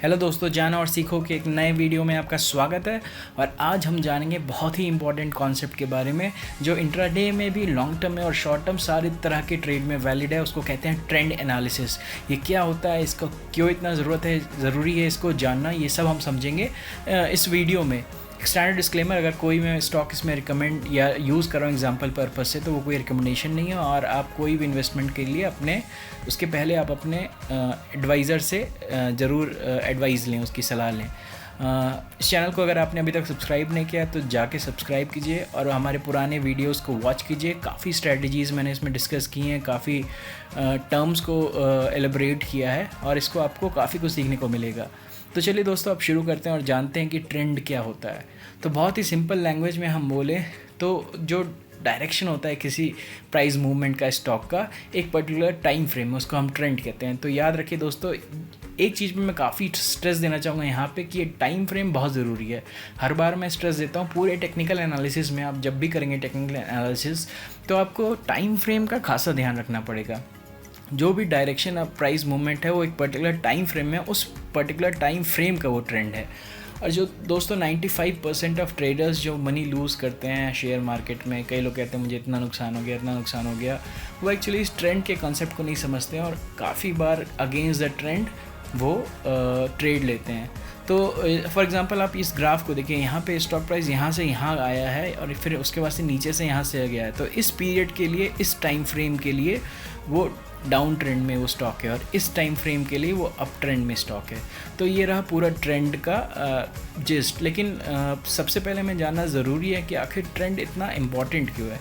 Hello दोस्तों, जानो और सीखो के एक नए वीडियो में आपका स्वागत है। और आज हम जानेंगे बहुत ही इंपॉर्टेंट कॉन्सेप्ट के बारे में जो इंट्राडे में भी, लॉन्ग टर्म में और शॉर्ट टर्म सारी तरह के ट्रेड में वैलिड है। उसको कहते हैं ट्रेंड एनालिसिस। ये क्या होता है, इसको क्यों इतना ज़रूरी है इसको जानना, ये सब हम समझेंगे इस वीडियो में। स्टैंडर्ड डिस्क्लेमर, अगर कोई मैं स्टॉक इसमें रिकमेंड या यूज़ कर रहा हूँ एग्जांपल पर्पस से, तो वो कोई रिकमेंडेशन नहीं है। और आप कोई भी इन्वेस्टमेंट के लिए उसके पहले आप अपने एडवाइज़र से ज़रूर एडवाइस लें, उसकी सलाह लें। इस चैनल को अगर आपने अभी तक सब्सक्राइब नहीं किया तो जाके सब्सक्राइब कीजिए और हमारे पुराने वीडियोस को वॉच कीजिए। काफ़ी स्ट्रेटजीज़ मैंने इसमें डिस्कस की हैं, काफ़ी टर्म्स को एलेबरेट किया है और इसको आपको काफ़ी कुछ सीखने को मिलेगा। तो चलिए दोस्तों, अब शुरू करते हैं और जानते हैं कि ट्रेंड क्या होता है। तो बहुत ही सिंपल लैंग्वेज में हम बोलें तो जो डायरेक्शन होता है किसी प्राइस मूवमेंट का, स्टॉक का, एक पर्टिकुलर टाइम फ्रेम में, उसको हम ट्रेंड कहते हैं। तो याद रखिए दोस्तों, एक चीज़ पे मैं काफ़ी स्ट्रेस देना चाहूँगा यहाँ पे कि ये टाइम फ्रेम बहुत ज़रूरी है। हर बार मैं स्ट्रेस देता हूँ पूरे टेक्निकल एनालिसिस में। आप जब भी करेंगे टेक्निकल एनालिसिस तो आपको टाइम फ्रेम का खासा ध्यान रखना पड़ेगा। जो भी डायरेक्शन ऑफ प्राइस मूवमेंट है वो एक पर्टिकुलर टाइम फ्रेम में, उस पर्टिकुलर टाइम फ्रेम का वो ट्रेंड है। और जो दोस्तों 95% ऑफ ट्रेडर्स जो मनी लूज़ करते हैं शेयर मार्केट में, कई लोग कहते हैं मुझे इतना नुकसान हो गया, इतना नुकसान हो गया, वो एक्चुअली इस ट्रेंड के कॉन्सेप्ट को नहीं समझते हैं और काफ़ी बार अगेंस्ट द ट्रेंड वो ट्रेड लेते हैं। तो फॉर एग्जांपल आप इस ग्राफ को देखिए, यहाँ पे स्टॉक प्राइस यहाँ से यहाँ आया है और फिर उसके बाद से नीचे से यहाँ से गया है। तो इस पीरियड के लिए, इस टाइम फ्रेम के लिए वो डाउन ट्रेंड में वो स्टॉक है और इस टाइम फ्रेम के लिए वो अप ट्रेंड में स्टॉक है। तो ये रहा पूरा ट्रेंड का जिस्ट। लेकिन सबसे पहले हमें जानना ज़रूरी है कि आखिर ट्रेंड इतना इम्पॉर्टेंट क्यों है।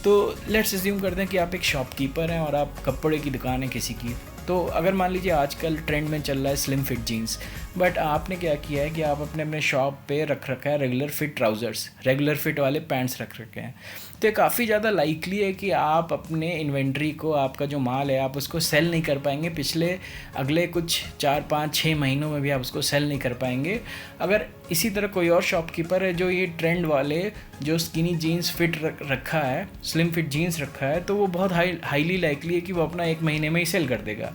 तो लेट्स अज्यूम करते हैं कि आप एक शॉपकीपर हैं और आप कपड़े की दुकान है किसी की। तो अगर मान लीजिए आजकल ट्रेंड में चल रहा है स्लिम फिट जीन्स, बट आपने क्या किया है कि आप अपने शॉप पे रख रखा है regular fit trousers, regular fit वाले पैंट्स रख रखे हैं। तो ये काफ़ी ज़्यादा लाइकली है कि आप अपने इन्वेंट्री को, आपका जो माल है, आप उसको सेल नहीं कर पाएंगे। अगले कुछ 4-5-6 महीनों में भी आप उसको सेल नहीं कर पाएंगे। अगर इसी तरह कोई और शॉपकीपर है जो ये ट्रेंड वाले जो स्किनी जीन्स फिट रखा है, स्लिम फिट जीन्स रखा है, तो वो बहुत हाईली लाइकली है कि वो अपना 1 महीने में ही सेल कर देगा।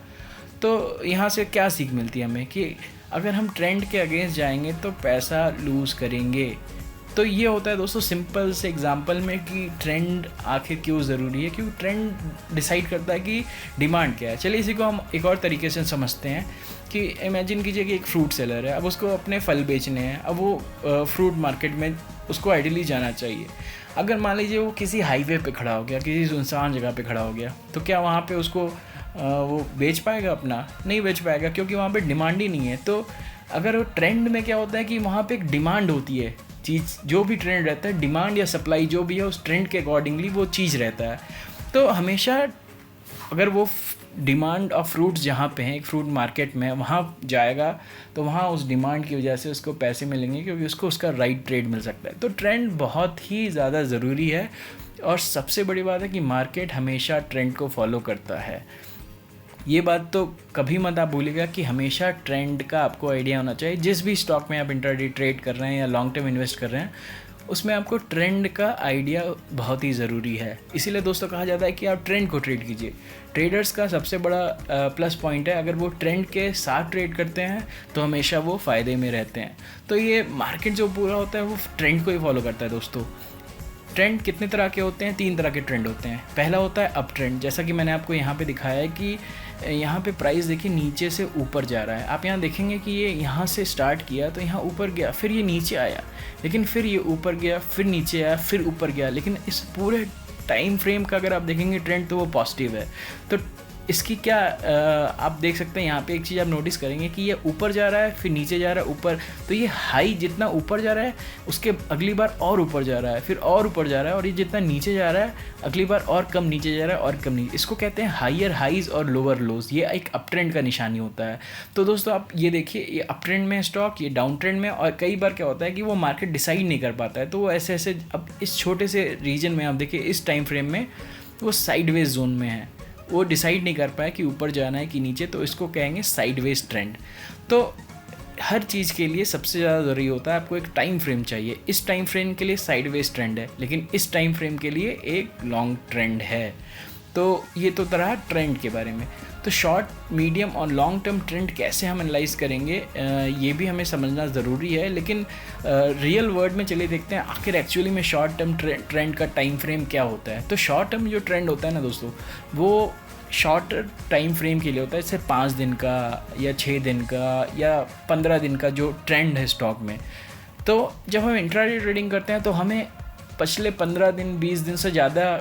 तो यहाँ से क्या सीख मिलती है हमें कि अगर हम ट्रेंड के अगेंस्ट जाएंगे तो पैसा लूज़ करेंगे। तो ये होता है दोस्तों सिंपल से एग्जांपल में कि ट्रेंड आखिर क्यों ज़रूरी है, क्योंकि ट्रेंड डिसाइड करता है कि डिमांड क्या है। चलिए इसी को हम एक और तरीके से समझते हैं कि इमेजिन कीजिए कि एक फ्रूट सेलर है, अब उसको अपने फल बेचने हैं। अब वो फ्रूट मार्केट में उसको आइडियली जाना चाहिए। अगर मान लीजिए वो किसी हाईवे पे खड़ा हो गया, किसी सुनसान जगह पे खड़ा हो गया, तो क्या वहाँ पे उसको वो बेच पाएगा? अपना नहीं बेच पाएगा, क्योंकि वहाँ पे डिमांड ही नहीं है। तो अगर वो ट्रेंड में क्या होता है कि वहाँ पे एक डिमांड होती है, चीज़ जो भी ट्रेंड रहता है, डिमांड या सप्लाई जो भी है, उस ट्रेंड के अकॉर्डिंगली वो चीज़ रहता है। तो हमेशा अगर वो डिमांड ऑफ फ्रूट्स जहाँ पे हैं, एक फ्रूट मार्केट में, वहाँ जाएगा तो वहाँ उस डिमांड की वजह से उसको पैसे मिलेंगे, क्योंकि उसको उसका राइट ट्रेड मिल सकता है। तो ट्रेंड बहुत ही ज़्यादा ज़रूरी है और सबसे बड़ी बात है कि मार्केट हमेशा ट्रेंड को फॉलो करता है। ये बात तो कभी मत आप भूलिएगा कि हमेशा ट्रेंड का आपको आइडिया होना चाहिए। जिस भी स्टॉक में आप इंट्राडे ट्रेड कर रहे हैं या लॉन्ग टर्म इन्वेस्ट कर रहे हैं, उसमें आपको ट्रेंड का आइडिया बहुत ही ज़रूरी है। इसीलिए दोस्तों कहा जाता है कि आप ट्रेंड को ट्रेड कीजिए। ट्रेडर्स का सबसे बड़ा प्लस पॉइंट है, अगर वो ट्रेंड के साथ ट्रेड करते हैं तो हमेशा वो फ़ायदे में रहते हैं। तो ये मार्केट जो पूरा होता है वो ट्रेंड को ही फॉलो करता है दोस्तों। ट्रेंड कितने तरह के होते हैं? 3 तरह के ट्रेंड होते हैं। पहला होता है अप ट्रेंड, जैसा कि मैंने आपको यहाँ पे दिखाया है कि यहाँ पे प्राइस देखिए नीचे से ऊपर जा रहा है। आप यहाँ देखेंगे कि ये यहाँ से स्टार्ट किया तो यहाँ ऊपर गया, फिर ये नीचे आया, लेकिन फिर ये ऊपर गया, फिर नीचे आया, फिर ऊपर गया। लेकिन इस पूरे टाइम फ्रेम का अगर आप देखेंगे ट्रेंड तो वो पॉजिटिव है। तो इसकी क्या आप देख सकते हैं यहाँ पे एक चीज़ आप नोटिस करेंगे कि ये ऊपर जा रहा है, फिर नीचे जा रहा है, ऊपर। तो ये हाई जितना ऊपर जा रहा है उसके अगली बार और ऊपर जा रहा है, फिर और ऊपर जा रहा है, और ये जितना नीचे जा रहा है अगली बार और कम नीचे जा रहा है और कम नीचे। इसको कहते हैं हायर हाइज और लोअर लोज। ये एक अप ट्रेंड का निशानी होता है। तो दोस्तों आप ये देखिए, ये अप ट्रेंड में स्टॉक, ये डाउन ट्रेंड में। और कई बार क्या होता है कि वो मार्केट डिसाइड नहीं कर पाता है, तो वो ऐसे अब इस छोटे से रीजन में आप देखिए, इस टाइम फ्रेम में वो साइडवेज जोन में है, वो डिसाइड नहीं कर पाया कि ऊपर जाना है कि नीचे। तो इसको कहेंगे साइडवेज ट्रेंड। तो हर चीज़ के लिए सबसे ज़्यादा ज़रूरी होता है आपको एक टाइम फ्रेम चाहिए। इस टाइम फ्रेम के लिए साइडवेज ट्रेंड है, लेकिन इस टाइम फ्रेम के लिए एक लॉन्ग ट्रेंड है। तो ये तो तरह ट्रेंड के बारे में। तो शॉर्ट, मीडियम और लॉन्ग टर्म ट्रेंड कैसे हम एनालाइज करेंगे, ये भी हमें समझना ज़रूरी है। लेकिन रियल वर्ल्ड में चलिए देखते हैं आखिर एक्चुअली में शॉर्ट टर्म ट्रेंड का टाइम फ्रेम क्या होता है। तो शॉर्ट टर्म जो ट्रेंड होता है ना दोस्तों, वो शॉर्ट टाइम फ्रेम के लिए होता है, जैसे 5 दिन का या 6 दिन का या 15 दिन का जो ट्रेंड है स्टॉक में। तो जब हम इंट्राडे ट्रेडिंग करते हैं तो हमें पिछले 15 दिन 20 दिन से ज़्यादा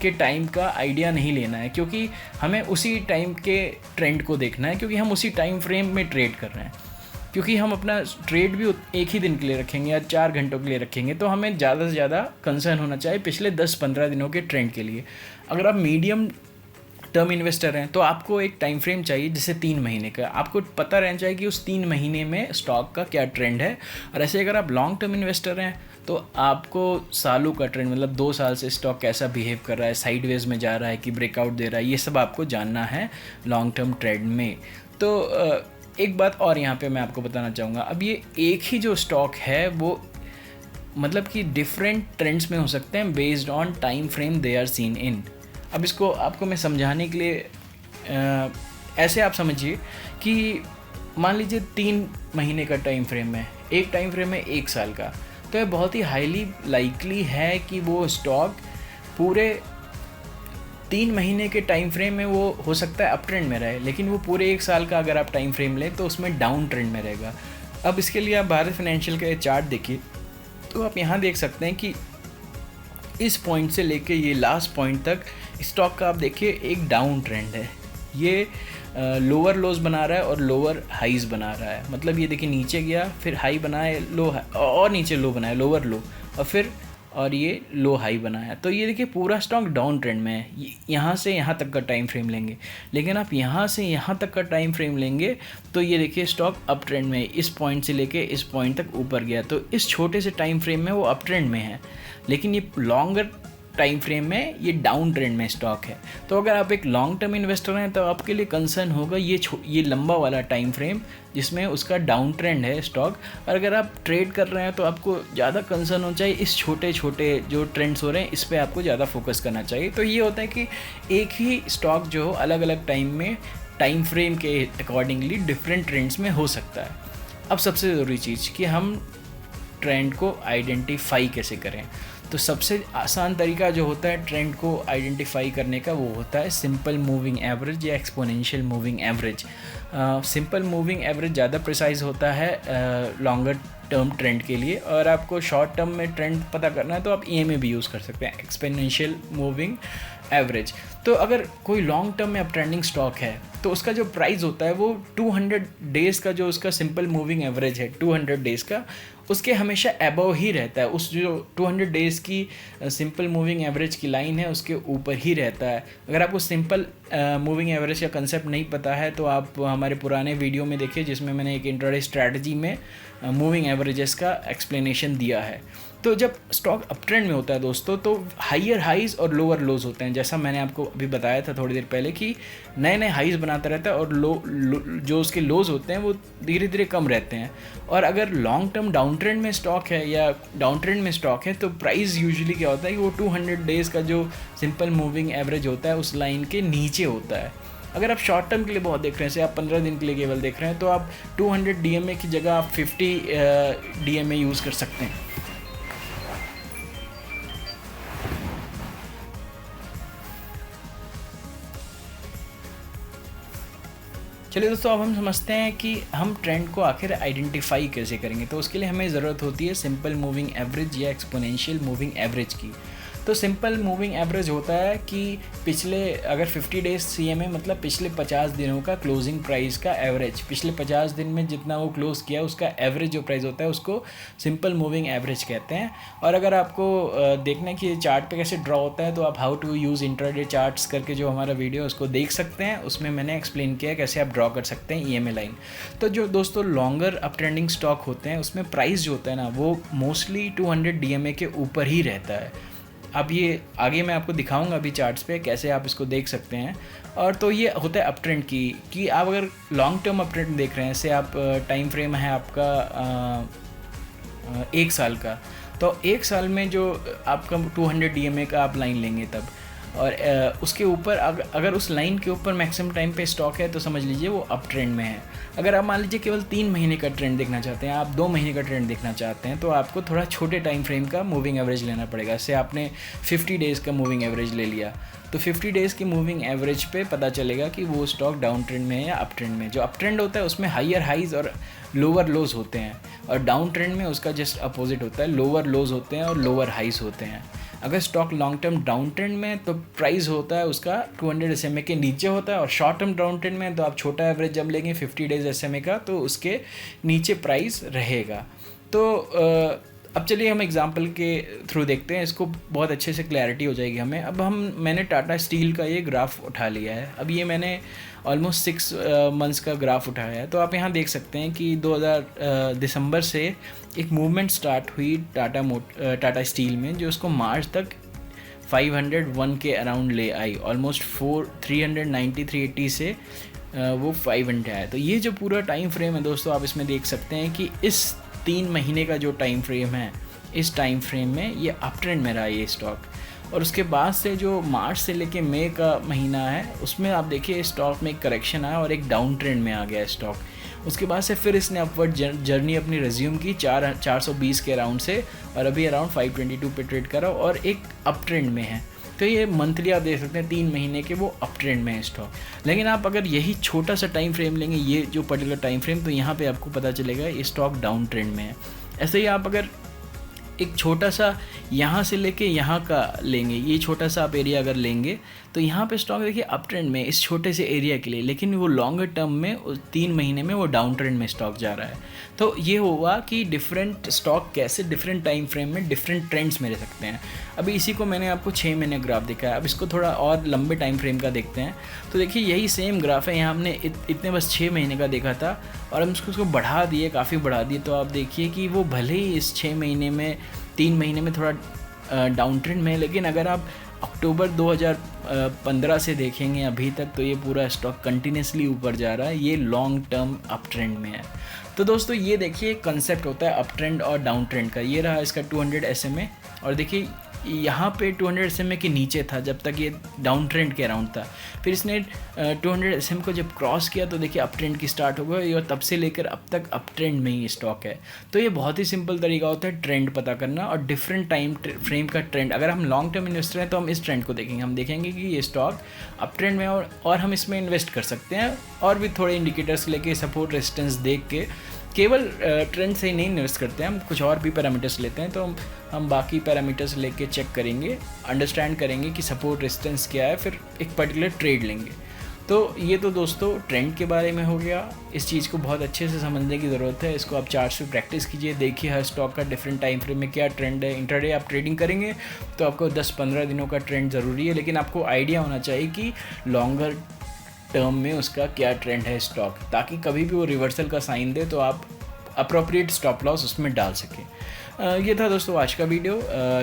के टाइम का आइडिया नहीं लेना है, क्योंकि हमें उसी टाइम के ट्रेंड को देखना है, क्योंकि हम उसी टाइम फ्रेम में ट्रेड कर रहे हैं। क्योंकि हम अपना ट्रेड भी एक ही दिन के लिए रखेंगे या 4 घंटों के लिए रखेंगे, तो हमें ज़्यादा से ज़्यादा कंसर्न होना चाहिए पिछले 10-15 दिनों के ट्रेंड के लिए। अगर आप मीडियम टर्म इन्वेस्टर हैं तो आपको एक टाइम फ्रेम चाहिए जैसे 3 महीने का। आपको पता रहना चाहिए कि उस 3 महीने में स्टॉक का क्या ट्रेंड है। और ऐसे अगर आप लॉन्ग टर्म इन्वेस्टर हैं तो आपको सालों का ट्रेंड, मतलब 2 साल से स्टॉक कैसा बिहेव कर रहा है, साइडवेज में जा रहा है कि ब्रेकआउट दे रहा है, ये सब आपको जानना है लॉन्ग टर्म ट्रेंड में। तो एक बात और यहाँ पे मैं आपको बताना चाहूँगा, अब ये एक ही जो स्टॉक है वो मतलब कि डिफरेंट ट्रेंड्स में हो सकते हैं based on time frame they are seen in. अब इसको आपको मैं समझाने के लिए ऐसे आप समझिए कि मान लीजिए 3 महीने का टाइम फ्रेम है, एक टाइम फ्रेम है 1 साल का, तो ये बहुत ही हाईली लाइकली है कि वो स्टॉक पूरे 3 महीने के टाइम फ्रेम में वो हो सकता है अप ट्रेंड में रहे, लेकिन वो पूरे 1 साल का अगर आप टाइम फ्रेम लें तो उसमें डाउन ट्रेंड में रहेगा। अब इसके लिए आप भारत फाइनेंशियल का चार्ट देखिए, तो आप यहाँ देख सकते हैं कि इस पॉइंट से लेके ये लास्ट पॉइंट तक स्टॉक का आप देखिए एक डाउन ट्रेंड है। ये लोअर लोज बना रहा है और लोअर हाईज बना रहा है, मतलब ये देखिए नीचे गया, फिर हाई बनाए, लो और नीचे लो बनाया, लोअर लो, और फिर और ये लो हाई बनाया। तो ये देखिए पूरा स्टॉक डाउन ट्रेंड में है। यहाँ से यहाँ तक का टाइम फ्रेम लेंगे, लेकिन आप यहाँ से यहाँ तक का टाइम फ्रेम लेंगे तो ये देखिए स्टॉक अप ट्रेंड में है। इस पॉइंट से लेके इस पॉइंट तक ऊपर गया, तो इस छोटे से टाइम फ्रेम में वो अप ट्रेंड में है, लेकिन ये लॉन्गर टाइम फ्रेम में ये डाउन ट्रेंड में स्टॉक है। तो अगर आप एक लॉन्ग टर्म इन्वेस्टर हैं तो आपके लिए कंसर्न होगा ये लंबा वाला टाइम फ्रेम जिसमें उसका डाउन ट्रेंड है स्टॉक। और अगर आप ट्रेड कर रहे हैं तो आपको ज़्यादा कंसर्न होना चाहिए इस छोटे छोटे जो ट्रेंड्स हो रहे हैं, इस पर आपको ज़्यादा फोकस करना चाहिए। तो ये होता है कि एक ही स्टॉक जो हो अलग अलग टाइम में टाइम फ्रेम के अकॉर्डिंगली डिफरेंट ट्रेंड्स में हो सकता है। अब सबसे ज़रूरी चीज़ कि हम ट्रेंड को आइडेंटिफाई कैसे करें, तो सबसे आसान तरीका जो होता है ट्रेंड को आइडेंटिफाई करने का वो होता है सिंपल मूविंग एवरेज या exponential moving average. Simple moving average ज़्यादा प्रिसाइज होता है लॉन्गर टर्म ट्रेंड के लिए, और आपको शॉर्ट टर्म में ट्रेंड पता करना है तो आप EMA भी यूज़ कर सकते हैं, एक्सपोनेंशियल मूविंग एवरेज। तो अगर कोई लॉन्ग टर्म में अप ट्रेंडिंग स्टॉक है तो उसका जो प्राइस होता है वो 200 डेज़ का जो उसका सिंपल मूविंग एवरेज है 200 डेज़ का, उसके हमेशा एबव ही रहता है। उस जो 200 डेज़ की सिंपल मूविंग एवरेज की लाइन है उसके ऊपर ही रहता है। अगर आपको सिंपल मूविंग एवरेज का कंसेप्ट नहीं पता है तो आप हमारे पुराने वीडियो में देखिए जिसमें मैंने एक इंट्राडे स्ट्रैटेजी में मूविंग एवरेजेस का एक्सप्लेनेशन दिया है। तो जब स्टॉक अप ट्रेंड में होता है दोस्तों तो हाइयर हाइज और लोअर लोज होते हैं, जैसा मैंने आपको अभी बताया था थोड़ी देर पहले कि नए नए हाइज बनाता रहता है और जो उसके लोज होते हैं वो धीरे धीरे कम रहते हैं। और अगर लॉन्ग टर्म डाउन ट्रेंड में स्टॉक है या डाउन ट्रेंड में स्टॉक है तो प्राइस यूजुअली क्या होता है कि वो 200 डेज़ का जो सिंपल मूविंग एवरेज होता है उस लाइन के नीचे होता है। अगर आप शॉर्ट टर्म के लिए बहुत देख रहे हैं, जैसे आप 15 दिन के लिए केवल देख रहे हैं, तो आप 200 DMA की जगह आप 50 DMA यूज़ कर सकते हैं। चलिए दोस्तों, अब हम समझते हैं कि हम ट्रेंड को आखिर आइडेंटिफाई कैसे करेंगे। तो उसके लिए हमें ज़रूरत होती है सिंपल मूविंग एवरेज या एक्सपोनेंशियल मूविंग एवरेज की। तो सिंपल मूविंग एवरेज होता है कि पिछले अगर 50 डेज CMA मतलब पिछले 50 दिनों का क्लोजिंग प्राइस का एवरेज, पिछले 50 दिन में जितना वो क्लोज़ किया उसका एवरेज जो प्राइस होता है उसको सिंपल मूविंग एवरेज कहते हैं। और अगर आपको देखना है कि चार्ट पे कैसे ड्रॉ होता है तो आप how to use intraday charts करके जो हमारा वीडियो है उसको देख सकते हैं। उसमें मैंने एक्सप्लेन किया है कैसे आप ड्रॉ कर सकते हैं EMA लाइन। तो जो दोस्तों लॉन्गर अप ट्रेंडिंग स्टॉक होते हैं उसमें प्राइस जो होता है ना वो मोस्टली 200 DMA के ऊपर ही रहता है। अब ये आगे मैं आपको दिखाऊंगा अभी चार्ट्स पे कैसे आप इसको देख सकते हैं। और तो ये होता है अप ट्रेंड की कि आप अगर लॉन्ग टर्म अप ट्रेंड देख रहे हैं, जैसे आप टाइम फ्रेम है आपका 1 साल का, तो 1 साल में जो आपका 200 DMA का आप लाइन लेंगे तब और उसके ऊपर अगर उस लाइन के ऊपर मैक्सिमम टाइम पे स्टॉक है तो समझ लीजिए वो अप ट्रेंड में है। अगर आप मान लीजिए केवल 3 महीने का ट्रेंड देखना चाहते हैं, आप 2 महीने का ट्रेंड देखना चाहते हैं, तो आपको थोड़ा छोटे टाइम फ्रेम का मूविंग एवरेज लेना पड़ेगा। जैसे आपने 50 डेज़ का मूविंग एवरेज ले लिया, तो 50 डेज़ की मूविंग एवरेज पे पता चलेगा कि वो स्टॉक डाउन ट्रेंड में है या अप ट्रेंड में। जो अप ट्रेंड होता है उसमें हाइयर हाइज़ और लोअर लोज होते हैं, और डाउन ट्रेंड में उसका जस्ट अपोजिट होता है, लोअर लोज होते हैं और लोअर हाइज होते हैं। अगर stock long term down trend में तो प्राइस होता है उसका 200 SMA के नीचे होता है, और शॉर्ट टर्म डाउन ट्रेंड में तो आप छोटा एवरेज जब लेंगे 50 डेज SMA का तो उसके नीचे प्राइस रहेगा। तो अब चलिए हम एग्जांपल के थ्रू देखते हैं, इसको बहुत अच्छे से क्लैरिटी हो जाएगी हमें। अब मैंने टाटा स्टील का ये ग्राफ उठा लिया है। अब ये मैंने ऑलमोस्ट 6 मंथ्स का ग्राफ उठाया है। तो आप यहाँ देख सकते हैं कि 2000 दिसंबर से एक मूवमेंट स्टार्ट हुई टाटा स्टील में, जो उसको मार्च तक 501 के अराउंड ले आई। ऑलमोस्ट 380 से वो 500 आया। तो ये जो पूरा टाइम फ्रेम है दोस्तों, आप इसमें देख सकते हैं कि इस 3 महीने का जो टाइम फ्रेम है, इस टाइम फ्रेम में ये अप ट्रेंड में रहा ये स्टॉक। और उसके बाद से जो मार्च से लेके मई का महीना है, उसमें आप देखिए स्टॉक में एक करेक्शन आया और एक डाउन ट्रेंड में आ गया स्टॉक। उसके बाद से फिर इसने अपवर्ड जर्नी अपनी रिज्यूम की 420 के अराउंड से, और अभी अराउंड 522 पे ट्रेड करा और एक अप ट्रेंड में है। तो ये मंथली आप देख सकते हैं 3 महीने के वो अप ट्रेंड में है स्टॉक। लेकिन आप अगर यही छोटा सा टाइम फ्रेम लेंगे, ये जो पर्टिकुलर टाइम फ्रेम, तो यहाँ पे आपको पता चलेगा ये स्टॉक डाउन ट्रेंड में है। ऐसे ही आप अगर एक छोटा सा यहाँ से लेके यहाँ का लेंगे, ये छोटा सा आप एरिया अगर लेंगे, तो यहाँ पे स्टॉक देखिए अप ट्रेंड में इस छोटे से एरिया के लिए, लेकिन वो लॉन्गर टर्म में 3 महीने में वो डाउन ट्रेंड में स्टॉक जा रहा है। तो ये हुआ कि डिफरेंट स्टॉक कैसे डिफरेंट टाइम फ्रेम में डिफरेंट ट्रेंड्स में रह सकते हैं। अभी इसी को मैंने आपको 6 महीने ग्राफ दिखाया। अब इसको थोड़ा और लंबे टाइम फ्रेम का देखते हैं। तो देखिए यही सेम ग्राफ है, यहाँ हमने इतने बस 6 महीने का देखा था और हम उसको बढ़ा दिए, काफ़ी बढ़ा दिए। तो आप देखिए कि वो भले ही इस 6 महीने में 3 महीने में थोड़ा डाउन ट्रेंड में है, लेकिन अगर आप अक्टूबर 2015 से देखेंगे अभी तक, तो ये पूरा स्टॉक कंटिन्यूसली ऊपर जा रहा है, ये लॉन्ग टर्म अप ट्रेंड में है। तो दोस्तों ये देखिए कंसेप्ट होता है अप ट्रेंड और डाउन ट्रेंड का। ये रहा इसका 200 SMA, और देखिए यहाँ पे 200 SMA के नीचे था जब तक ये डाउन ट्रेंड के अराउंड था। फिर इसने 200 SMA को जब क्रॉस किया तो देखिए अप ट्रेंड की स्टार्ट हो गई, और तब से लेकर अब तक अप ट्रेंड में ही स्टॉक है। तो ये बहुत ही सिंपल तरीका होता है ट्रेंड पता करना और डिफरेंट टाइम फ्रेम का ट्रेंड। अगर हम लॉन्ग टर्म इन्वेस्टर हैं तो हम इस ट्रेंड को देखेंगे, हम देखेंगे कि ये स्टॉक अप ट्रेंड में, और हम इसमें इन्वेस्ट कर सकते हैं। और भी थोड़े इंडिकेटर्स लेके, सपोर्ट रेजिस्टेंस देख के, केवल ट्रेंड से ही नहीं इन्वेस्ट करते हैं, हम कुछ और भी पैरामीटर्स लेते हैं। तो हम बाकी पैरामीटर्स लेके चेक करेंगे, अंडरस्टैंड करेंगे कि सपोर्ट रेजिस्टेंस क्या है, फिर एक पर्टिकुलर ट्रेड लेंगे। तो ये तो दोस्तों ट्रेंड के बारे में हो गया। इस चीज़ को बहुत अच्छे से समझने की ज़रूरत है। इसको आप चार्ट्स पे प्रैक्टिस कीजिए, देखिए हर स्टॉक का डिफरेंट टाइम फ्रेम में क्या ट्रेंड है। इंट्राडे आप ट्रेडिंग करेंगे तो आपको 10-15 दिनों का ट्रेंड ज़रूरी है, लेकिन आपको आइडिया होना चाहिए कि लॉन्गर टर्म में उसका क्या ट्रेंड है स्टॉक, ताकि कभी भी वो रिवर्सल का साइन दे तो आप अप्रोप्रिएट स्टॉप लॉस उसमें डाल सकें। ये था दोस्तों आज का वीडियो।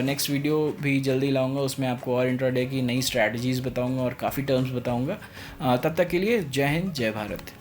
नेक्स्ट वीडियो भी जल्दी लाऊंगा, उसमें आपको और इंट्राडे की नई स्ट्रैटेजीज़ बताऊंगा और काफ़ी टर्म्स बताऊंगा। तब तक के लिए जय हिंद, जय भारत।